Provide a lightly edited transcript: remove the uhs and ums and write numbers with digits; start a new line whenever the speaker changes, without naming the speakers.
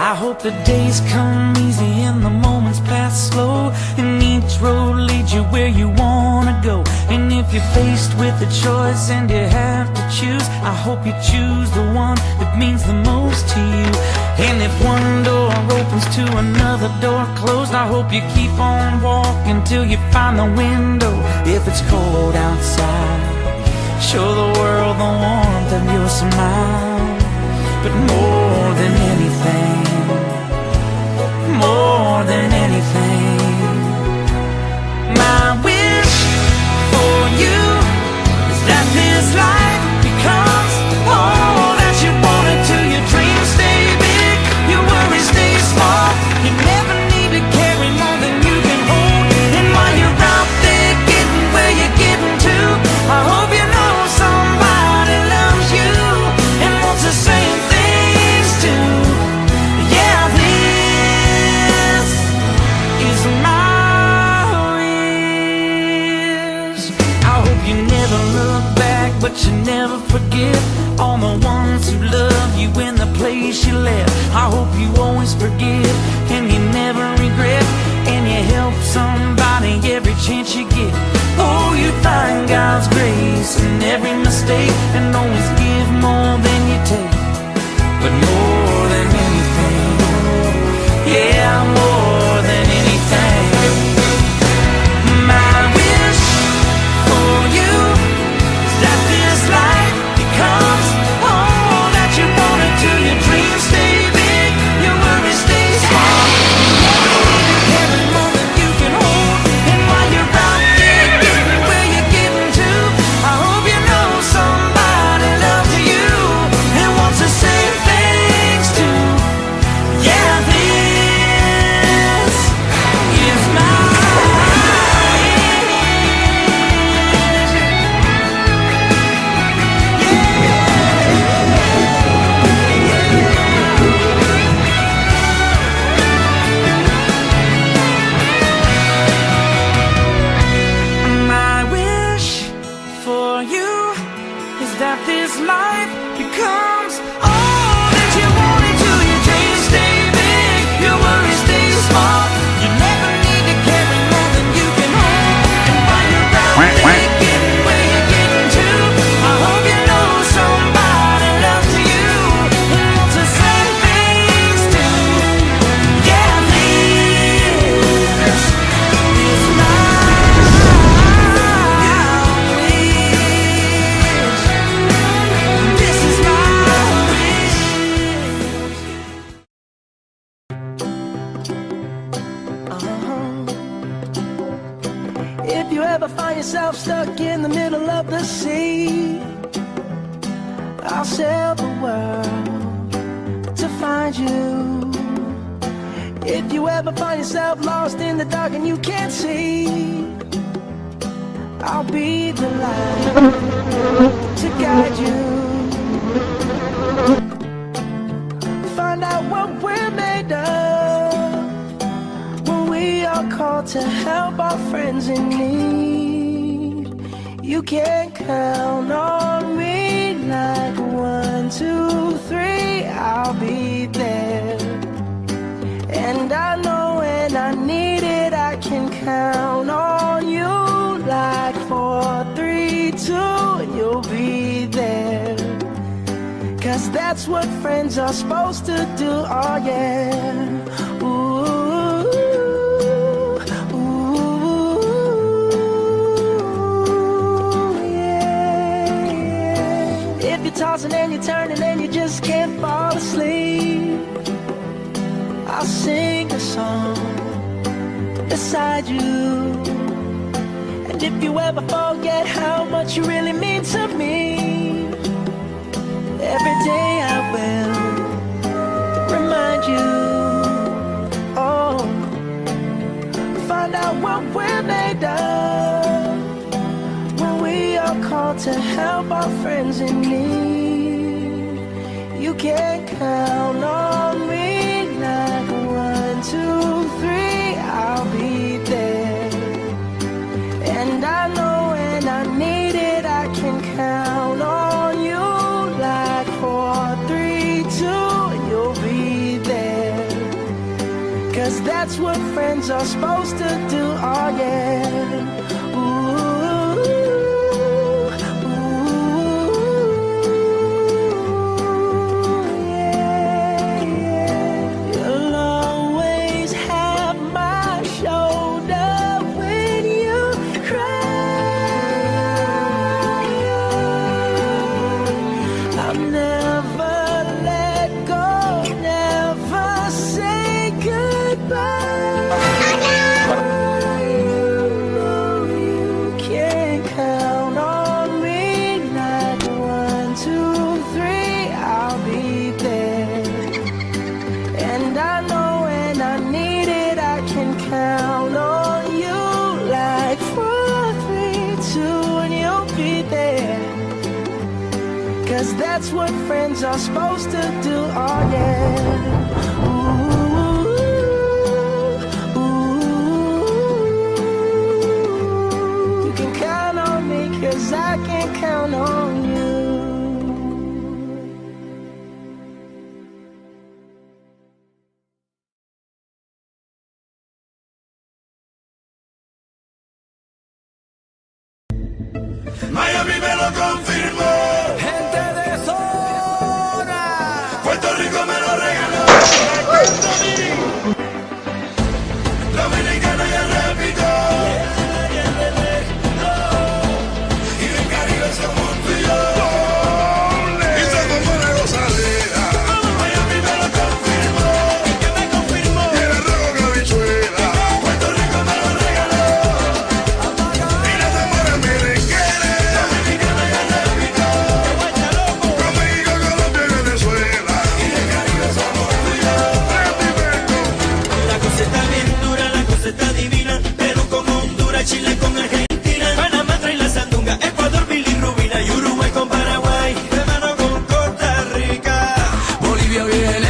I hope the days come easy and the moments pass slow, and each road leads you where you wanna go. And if you're faced with a choice and you have to choose, I hope you choose the one that means the most to you. And if one door opens to another door closed, I hope you keep on walking till you find the window. If it's cold outside, show the world the warmth of your smile. But more than anything, more than anything, my wish for you is that this life becomes all that you want it to. Your dreams stay big, your worries stay small. You never need to carry more than you can hold. And while you're out there getting where you're getting to, I hope you know somebody loves you and wants the same things too. Yeah, this is my wish. I hope you never look back, but you never forget all the ones who love you in the place you left. I hope you always forgive and you never regret, and you help somebody every chance you get. Oh, you find God's grace in every mistake, and always give more than you take. But more than anything, yeah, more than anything, my wish for you is that this life becomes all that you want it to. Your dreams stay big, your worries stay small. You never need to carry more than you can hold. And while you're out there getting where you're getting to, I hope you know somebody loves you and wants the same things too. Yeah, this is my my wish for you is that this life becomes all that you want it to. Your dreams stay big, your worries stay small. You never need to carry more than you can hold. And while you're out there getting where you're getting to, I hope you know somebody loves you and wants the same things too. Yeah, this is my wish. This is my wish.
If you ever find yourself stuck in the middle of the sea, I'll sail the world to find you. If you ever find yourself lost in the dark and you can't see, I'll be the light to guide you. Find out what we're made of when we are called to help our friends in need. You can count on me like 1, 2, 3, I'll be there. And I know when I need it, I can count on you like 4, 3, 2, and you'll be there. 'Cause that's what friends are supposed to do, oh yeah. Ooh, ooh, yeah. If you're tossing and you're turning and you just can't fall asleep, I'll sing a song beside you. And if you ever forget how much you really mean to me, every day I will remind you. Oh, find out what we're made of when we are called to help our friends in need. You can count on me like 1, 2, 3, I'll be there. And I know when I need it, I can count on you like 4, 3, 2, and you'll be there. that's what friends are supposed to do, oh yeah. Ooh, yeah, yeah. You'll always have my shoulder when you cry. I'll never let go, never say goodbye. You know you can count on me. Like 1, 2, 3, I'll be there. And I know when I need it, I can count on you. Like 4, 3, 2, and you'll be there. 'Cause that's what friends are supposed to do, oh yeah. Ooh, ooh. You can count on me 'cause I can count on you.
Miami me lo confirmó,
Gente de zona.
Puerto Rico me lo regaló, Dominicana ya repitió, y del Caribe somos tú y yo, y somos una gozadera. Miami me lo confirmó,
¿Qué me confirmó?
y el arroz con habichuela, Puerto Rico me lo regaló, y la Zamora merenguera, Dominicana ya repitió,
Vuelta loco.
con México, Colombia y Venezuela, y del Caribe somos tú y yo.
La cosa está bien dura, la cosa está divina. Perú con Honduras, Chile con Argentina, Panamá trae la sandunga, Ecuador, bilirrubina y Uruguay con Paraguay, de mano con Costa Rica.
Bolivia viene